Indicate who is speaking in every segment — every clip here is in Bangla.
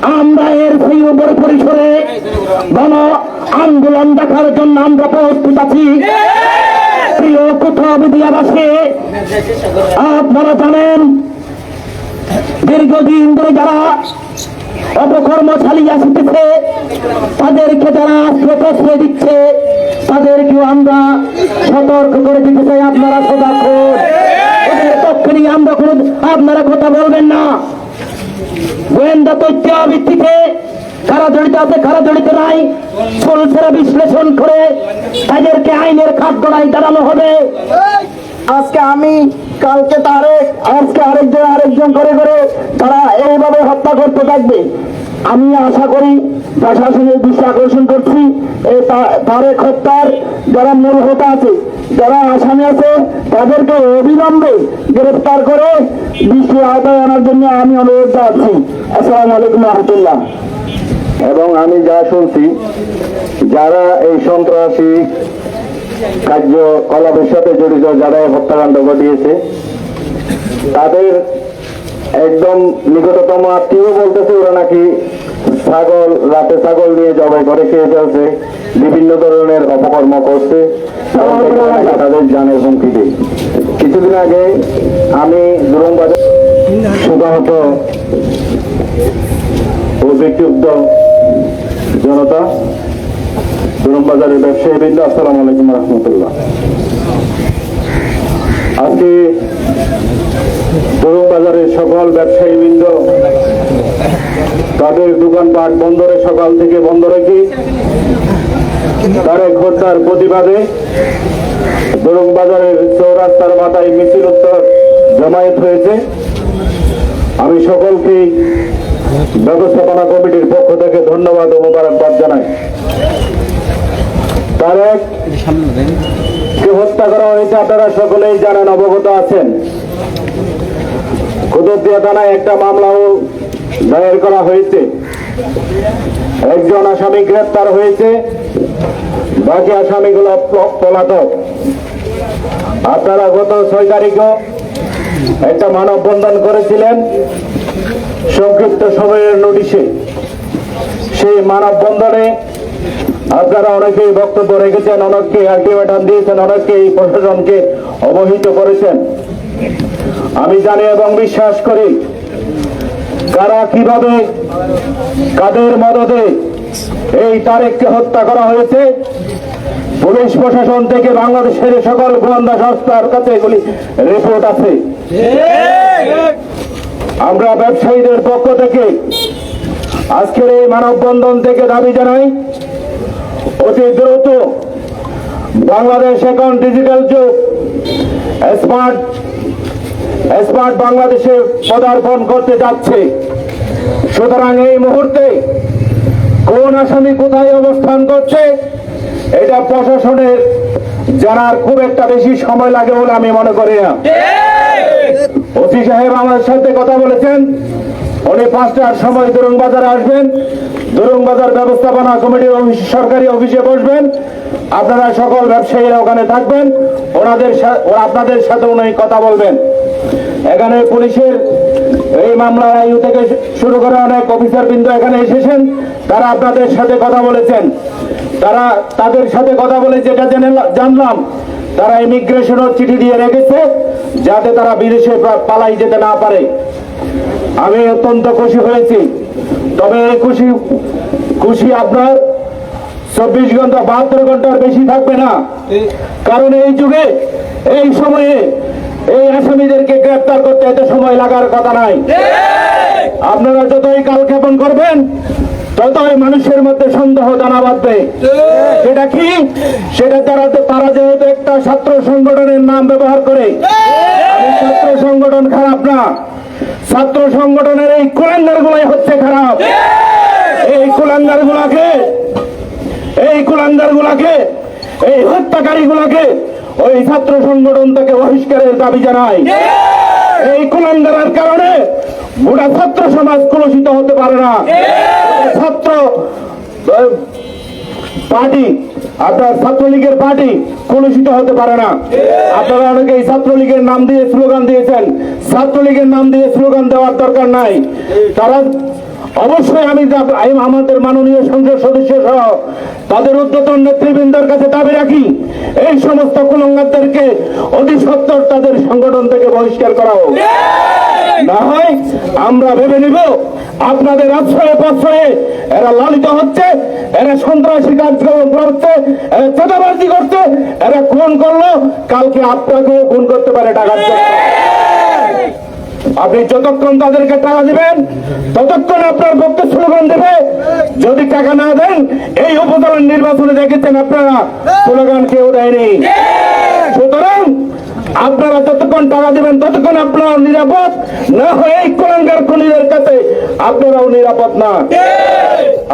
Speaker 1: আমরা এর সেই উপর পরিসরে গণ আন্দোলন দেখার জন্য আমরা প্রস্তুত আছি। প্রিয় কোথাবিদিয়াবাসী, আপনারা জানেন দীর্ঘদিন ধরে যারা অপকর্ম চালিয়ে আসতেছে, তাদেরকে যারা প্রশ্রয় দিচ্ছে, তাদেরকেও আমরা সতর্ক করে দিতে চাই। আপনারা সজাগ হন, ওদের পক্ষে নিয়ে আমরা কোনো আপনারা কথা বলবেন না। গোয়েন্দা তথ্য ভিত্তিতে কারা জড়িত আছে কারা জড়িত নাই সোলসেরা বিশ্লেষণ করে তাদেরকে আইনের কাঠগড়ায় দাঁড়ানো হবে।
Speaker 2: আজকে আমি, কালকে তারেক, আজকে আরেকজন করে করে তারা এইভাবে হত্যা করতে থাকবে। আমি আশা করি প্রশাসনের দৃষ্টি আকর্ষণ করছি, এই তারেক হত্যার যারা মূল হোতা আছে, যারা আসামি আছে, তাদেরকে অবিলম্বে গ্রেফতার করে দৃষ্টির আওতায় আনার জন্য আমি অনুরোধ জানাচ্ছি। আসসালামু আলাইকুম রহমতুল্লাহ।
Speaker 3: এবং আমি যা শুনছি, যারা এই সন্ত্রাসী কার্যকলাপের সাথে জড়িত, যারা হত্যাকাণ্ড ঘটিয়েছে, তাদের একদম নিকটতম আত্মীয় বলতেছে ওরা নাকি রাতে ছাগল নিয়ে জবাই করে খেয়ে ফেলছে, বিভিন্ন ধরনের অপকর্ম করছে, তাদের জানের হুমকি দিই। কিছুদিন আগে আমি দুরংবাজার সুগাহত ও বিক্ষুব্ধ জনতা, দুরংবাজারের ব্যবসায়ী বৃন্দ, আসসালামু আলাইকুম রহমতুল্লাহ। আজকে দুরংবাজারের সকল ব্যবসায়ী বৃন্দ তাদের দোকানপাট বন্দরে সকাল থেকে বন্ধ রেখে তারেক হত্যার প্রতিবাদে দুরংবাজারের চৌরাস্তার মাথায় মিছিল উত্তর জমায়েত হয়েছে। আমি সকলকে ব্যবস্থাপনা কমিটির পক্ষ থেকে ধন্যবাদ ও মোবারকবাদ জানাই। তারেককে হত্যা করা হয়েছে, আপনারা সকলেই জানেন, অবগত আছেন। কুতুবদিয়া থানায় একটা মামলাও দায়ের করা হয়েছে। একজন আসামি গ্রেপ্তার হয়েছে, বাকি আসামিগুলো পলাতক। আপনারা গত 6 তারিখও একটা মানববন্ধন করেছিলেন সংক্ষিপ্ত সময়ের নোটিশে। সেই মানববন্ধনে আপনারা অনেকেই বক্তব্য রেখেছেন, অনেককে আলটিমেটাম দিয়েছেন, অনেককে এই প্রশাসনকে অবহিত করেছেন। আমি জানি এবং বিশ্বাস করি কারা কিভাবে কাদের মদদে এই তারেককে হত্যা করা হয়েছে। পুলিশ প্রশাসন থেকে বাংলাদেশের সকল গোয়েন্দা সংস্থার কাছে এগুলি রিপোর্ট আছে। আমরা ব্যবসায়ীদের পক্ষ থেকে আজকের এই মানববন্ধন থেকে দাবি জানাই, অতি দ্রুত বাংলাদেশ এখন ডিজিটাল যুগ, স্মার্ট বাংলাদেশে পদার্পণ করতে যাচ্ছে। সুতরাং এই মুহূর্তে কোন আসামি কোথায় অবস্থান করছে এটা প্রশাসনের জানার খুব একটা বেশি সময় লাগে বলে আমি মনে করি না। ওসি সাহেব আমার সাথে কথা বলেছেন, উনি 5টার সময় দুরংবাজারে আসবেন, দুরংবাজার ব্যবস্থাপনা কমিটির সরকারি অফিসে বসবেন। আপনারা সকল ব্যবসায়ীরা ওখানে থাকবেন, আপনাদের সাথে উনি কথা বলবেন। এখানে পুলিশের এই মামলার আয়ু থেকে শুরু করে অনেক অফিসার বৃন্দ এখানে এসেছেন, তারা আপনাদের সাথে কথা বলেছেন। তাদের সাথে কথা বলে যেটা জানলাম, তারা ইমিগ্রেশনের চিঠি দিয়ে রেখেছে যাতে তারা বিদেশে পালাই যেতে না পারে। আমি অত্যন্ত খুশি হয়েছি। তবে এই খুশি আপনার 24 ঘন্টা 72 ঘন্টার বেশি থাকবে না, কারণ এই যুগে এই সময়ে এই আসামিদেরকে গ্রেফতার করতে এত সময় লাগার কথা নাই। আপনারা যতই কালক্ষেপণ করবেন ততই মানুষের মধ্যে সন্দেহ দানা বাঁধবে। সেটা কি? সেটা তারা যেহেতু একটা ছাত্র সংগঠনের নাম ব্যবহার করে, ছাত্র সংগঠন খারাপ না, ছাত্র সংগঠনের এই কুলাঙ্গার গুলাই হচ্ছে খারাপ। এই কুলাঙ্গার গুলাকে এই হত্যাকারী গুলাকে ওই ছাত্র সংগঠন থেকে বহিষ্কারের দাবি জানাই। এই কুলাঙ্গারের কারণে গোটা ছাত্র সমাজ কলুষিত হতে পারে না। ছাত্র পার্টি, আপনার ছাত্রলীগের পার্টি কলুষিত হতে পারে না। আপনারা অনেকেই ছাত্রলীগের নাম দিয়ে স্লোগান দিয়েছেন, ছাত্রলীগের নাম দিয়ে স্লোগান দেওয়ার দরকার নাই। তারা অবশ্যই আমি আমাদের মাননীয় সংসদ সদস্য সহ তাদের ঊর্ধ্বতন নেতৃবৃন্দের কাছে দাবি রাখি, এই সমস্ত কুলঙ্গারদেরকে অতি সত্বর তাদের সংগঠন থেকে বহিষ্কার করা হোক। না হয় আমরা ভেবে নিব আপনাদের আশ্রয়ে প্রশ্রয়ে এরা লালিত হচ্ছে, এরা সন্ত্রাসী কার্যক্রম করছে, এরা চাঁদাবাজি করছে, এরা খুন করলো, কালকে আপনাকেও খুন করতে পারে টাকার জন্য। আপনি যতক্ষণ তাদেরকে টাকা দিবেন ততক্ষণ আপনার পক্ষে স্লোগান দেবে। যদি টাকা না দেন, এই উপজেলার নির্বাচনে দেখেছেন আপনারা স্লোগান কেউ দেয়নি। সুতরাং আপনারা যতক্ষণ টাকা দিবেন ততক্ষণ আপনারা নিরাপদ, না হয়ে এই কুলাঙ্গার খুনিদের কাছে আপনারাও নিরাপদ না।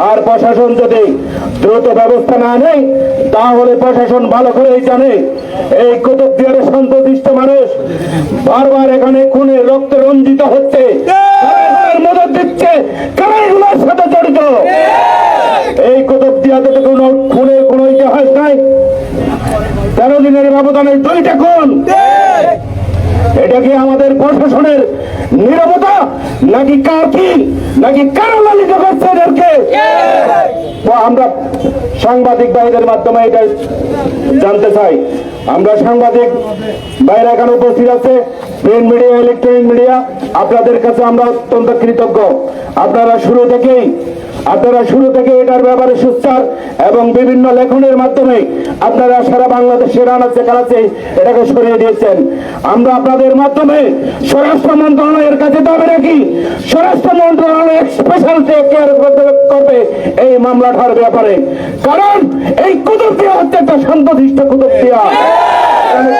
Speaker 3: আর প্রশাসন যদি দ্রুত ব্যবস্থা না নেয়, তাহলে প্রশাসন ভালো করেই জানে এই কুতুবদিয়ার সন্ততিষ্ঠ মানুষ বারবার এখানে খুনে রক্তে রঞ্জিত হচ্ছে, মদত দিচ্ছে, কারা এগুলোর সাথে জড়িত। এই কুতুবদিয়াতে তো কোনো খুনের কোনো ইতিহাস নাই। 13 দিনের ব্যবধানে 2টা খুন। এটা কি আমাদের প্রশাসনের নীরবতা, নাকি কাকি, নাকি কারো লালিত করছে এদেরকে? তো আমরা সাংবাদিক ভাইদের মাধ্যমে এটা জানতে চাই। আমরা সাংবাদিক ভাইরা এখানে উপস্থিত আছে, প্রিন্ট মিডিয়া, ইলেকট্রনিক মিডিয়া, আপনাদের কাছে আমরা অত্যন্ত কৃতজ্ঞ। আপনারা শুরু থেকে এটার ব্যাপারে সোচ্চার এবং বিভিন্ন লেখনের মাধ্যমে আপনারা সারা বাংলাদেশের আনাচে কানাচে এটাকে সরিয়ে দিয়েছেন। আমরা আপনাদের মাধ্যমে স্বরাষ্ট্র মন্ত্রণালয়ের কাছে দাবি রাখি, স্বরাষ্ট্র মন্ত্রণালয় স্পেশাল টেক কেয়ার করবে এই মামলাটার ব্যাপারে। কারণ এই কুতুবদিয়া হচ্ছে একটা শান্তশিষ্ট কুতুবদিয়া,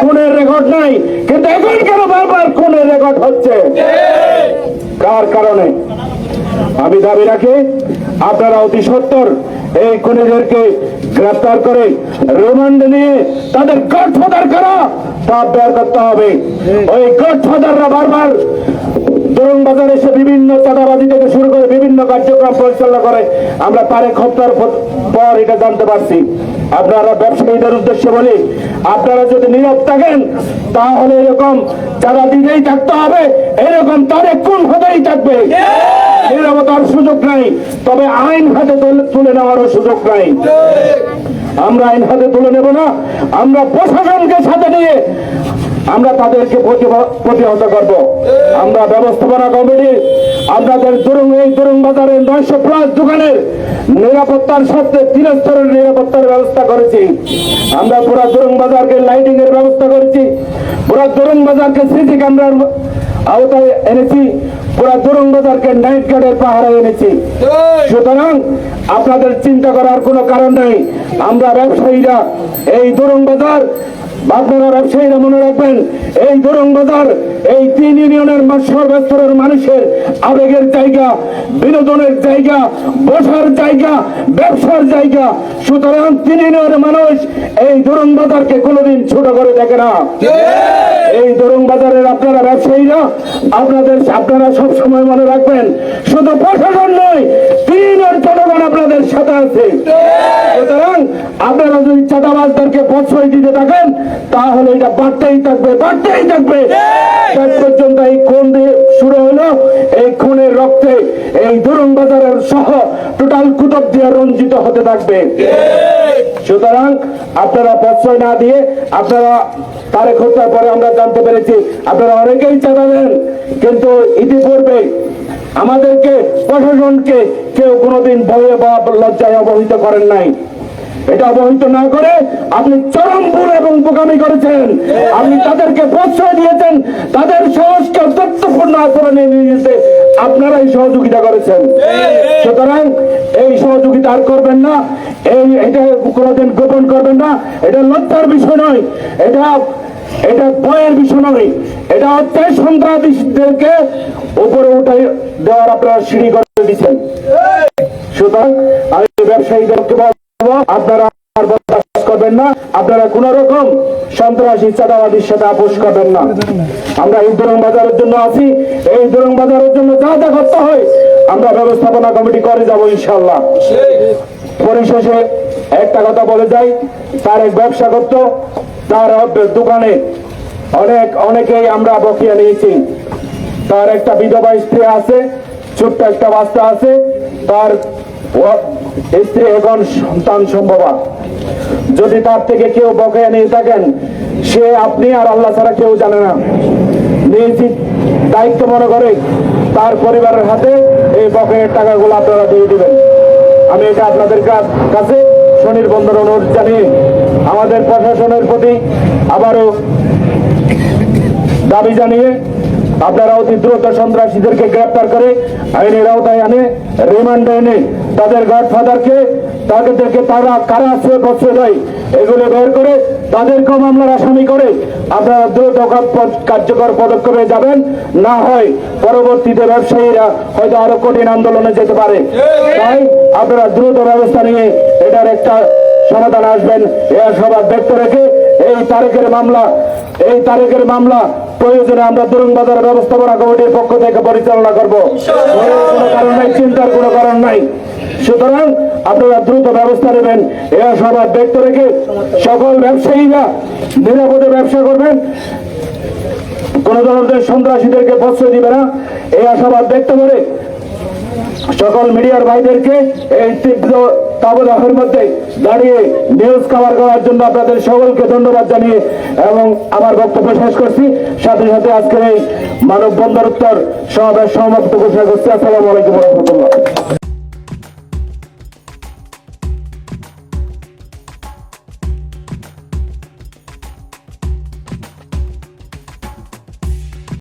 Speaker 3: খুনের রেকর্ড নাই, কিন্তু এখন কেন বারবার খুনের রেকর্ড হচ্ছে? কার কারণে? আমি দাবি রাখি আপনারা অতি সত্বর এই খুনিদেরকে গ্রেফতার করে রিমান্ডে নিয়ে তাদের গডফাদার কারা তা বের করতে হবে। ওই গডফাদাররা বারবার দরুন বাজারে এসে বিভিন্ন চাঁদাবাজি থেকে শুরু করে বিভিন্ন কার্যক্রম পরিচালনা করে। আমরা তারেক হত্যার পর এটা জানতে পারছি। আপনারা ব্যবসায়ীদের উদ্দেশ্যে বলি, আপনারা যদি নীরব থাকেন তাহলে এরকম চাঁদা দিতেই থাকতে হবে, এরকম তারেক খুন হতেই থাকবে। নীরবতার সুযোগ নাই, তবে আইন হাতে তুলে নেওয়ারও সুযোগ নাই। আমরা আইন হাতে তুলে নেব না, আমরা প্রশাসনকে সাথে নিয়ে আমরা তাদেরকে প্রতিহত করব। আমরা ব্যবস্থাপনা কমিটি আপনাদের এই দরুন বাজারের 900+ দোকানের নিরাপত্তার সাথে 3 স্তরের নিরাপত্তার ব্যবস্থা করেছি। আমরা পুরো দরুন বাজারকে লাইটিং এর ব্যবস্থা করেছি, পুরো দরুন বাজারকে সিসি ক্যামেরার আওতায় এনেছি, পুরো দরুন বাজারকে নাইট গার্ডের পাহারায় এনেছি। সুতরাং আপনাদের চিন্তা করার কোনো কারণ নেই। আমরা ব্যবসায়ীরা এই দরুন বাজার, আপনারা ব্যবসায়ীরা মনে রাখবেন, এই দরুন বাজার এই 3 ইউনিয়নের সর্বস্তরের মানুষের আবেগের জায়গা, বিনোদনের জায়গা, বসার জায়গা, ব্যবসার জায়গা। সুতরাং 3 ইউনিয়নের মানুষ এই দরুন বাজারকে কোনোদিন ছোট করে দেখে না। এই দরুন বাজারের আপনারা ব্যবসায়ীরা আপনারা সব সময় মনে রাখবেন, শুধু প্রশাসন নয়, 3 জনগণ আপনাদের সাথে আছে। সুতরাং আপনারা যদি চাঁদাবাজদেরকে প্রশ্রয় দিতে থাকেন তাহলে এটা বাড়তেই থাকবে। শেষ পর্যন্ত এই খুন দিয়ে শুরু হলো, এই খুনের রক্তে এই দরুন বাজারের সহ টোটাল কুতুবদিয়া রঞ্জিত হতে থাকবে। সুতরাং আপনারা প্রশ্রয় না দিয়ে, আপনারা তারেক হত্যার পরে আমরা জানতে পেরেছি আপনারা অনেকেই চাঁদা দেন, কিন্তু ইতিপূর্বে আমাদেরকে প্রশাসনকে কেউ কোনোদিন ভয়ে বা লজ্জায় অবহিত করেন নাই। এটা অবহিত না করে আপনি চরম ভুল এবং বোকামি করেছেন। আপনি তাদেরকে প্রশ্রয় দিয়েছেন, তাদের সহজকে তথ্যপূর্ণ আচরণে নিয়ে যেতে আপনারাই সহযোগিতা করেছেন। সুতরাং এই সহযোগিতা আর করবেন না, এটা কোনোদিন গোপন করবেন না। এটা লজ্জার বিষয় নয়, এটা ভয়ের বিষয় নয়, এটা হচ্ছে সন্ত্রাসীদেরকে উপরে উঠাই দেওয়ার আপনারা সিঁড়ি করে দিচ্ছেন। সুতরাং আমি ব্যবসায়ীদেরকে আপনারা করবেন না, আপনারা কোন রকম সন্ত্রাসী চাঁদাবাদীর সাথে আপোষ করবেন না। আমরা এই দরুন বাজারের জন্য আছি, এই দরুন বাজারের জন্য যা যা করতে হয় আমরা ব্যবস্থাপনা কমিটি করে যাবো ইনশাল্লাহ। পরিশেষে একটা কথা বলে যাই, তার এক ব্যবসা করত, তার দোকানে অনেকেই আমরা বকেয়া নিয়েছি। তার একটা বিধবা স্ত্রী আছে, ছোট্ট একটা বাচ্চা আছে, তার স্ত্রী এখন সন্তান সম্ভবা। যদি তার থেকে কেউ বকেয়া নিয়ে থাকেন, সে আপনি আর আল্লাহ ছাড়া কেউ জানে না। নিজ দায়িত্ব মনে করে তার পরিবারের হাতে এই বকেয়ার টাকাগুলো আপনারা দিয়ে দিবেন। আমি এটা আপনাদের কাছে স্বনির্বন্ধন অনুরোধ জানিয়ে আমাদের প্রশাসনের প্রতি আবারও দাবি জানিয়ে আপনারা অতি দ্রুত সন্ত্রাসীদেরকে গ্রেপ্তার করে আইনের আওতায় আনে, রিমান্ডে এনে তাদের গডফাদারকে তাদেরকে তারা কারা প্রশ্রয় দেয় এগুলো বের করে তাদেরকেও মামলার আসামি করে আপনারা দ্রুত কার্যকর পদক্ষেপে যাবেন। না হয় পরবর্তীতে ব্যবসায়ীরা হয়তো আরো কঠিন আন্দোলনে যেতে পারে। তাই আপনারা দ্রুত ব্যবস্থা নিয়ে এটার একটা সমাধান আসবেন এ আশাবাদ ব্যক্ত রেখে এই তারেকের মামলা প্রয়োজনে আমরা দুরুং বাজার ব্যবস্থাপনা কমিটির পক্ষ থেকে পরিচালনা করবো। কোনো কারণ নাই, চিন্তার কোনো কারণ নাই। সুতরাং আপনারা দ্রুত ব্যবস্থা নেবেন এ আশাবাদ ব্যক্ত রেখে সকল ব্যবসায়ীরা নিরাপদে ব্যবসা করবেন, কোন ধরনের সন্ত্রাসীদেরকে প্রশ্রয় দিবে না এই আশাবাদ ব্যক্ত করে সকল মিডিয়ার ভাইদেরকে এই তীব্র তাবদাহের মধ্যে দাঁড়িয়ে নিউজ কভার করার জন্য আপনাদের সকলকে ধন্যবাদ জানিয়ে এবং আমার বক্তব্য শেষ করছি। সাথে সাথে আজকের এই মানববন্ধন উত্তর সমাবেশ সমাপ্ত ঘোষণা করছি। আসসালামু আলাইকুম ওয়া রাহমাতুল্লাহ।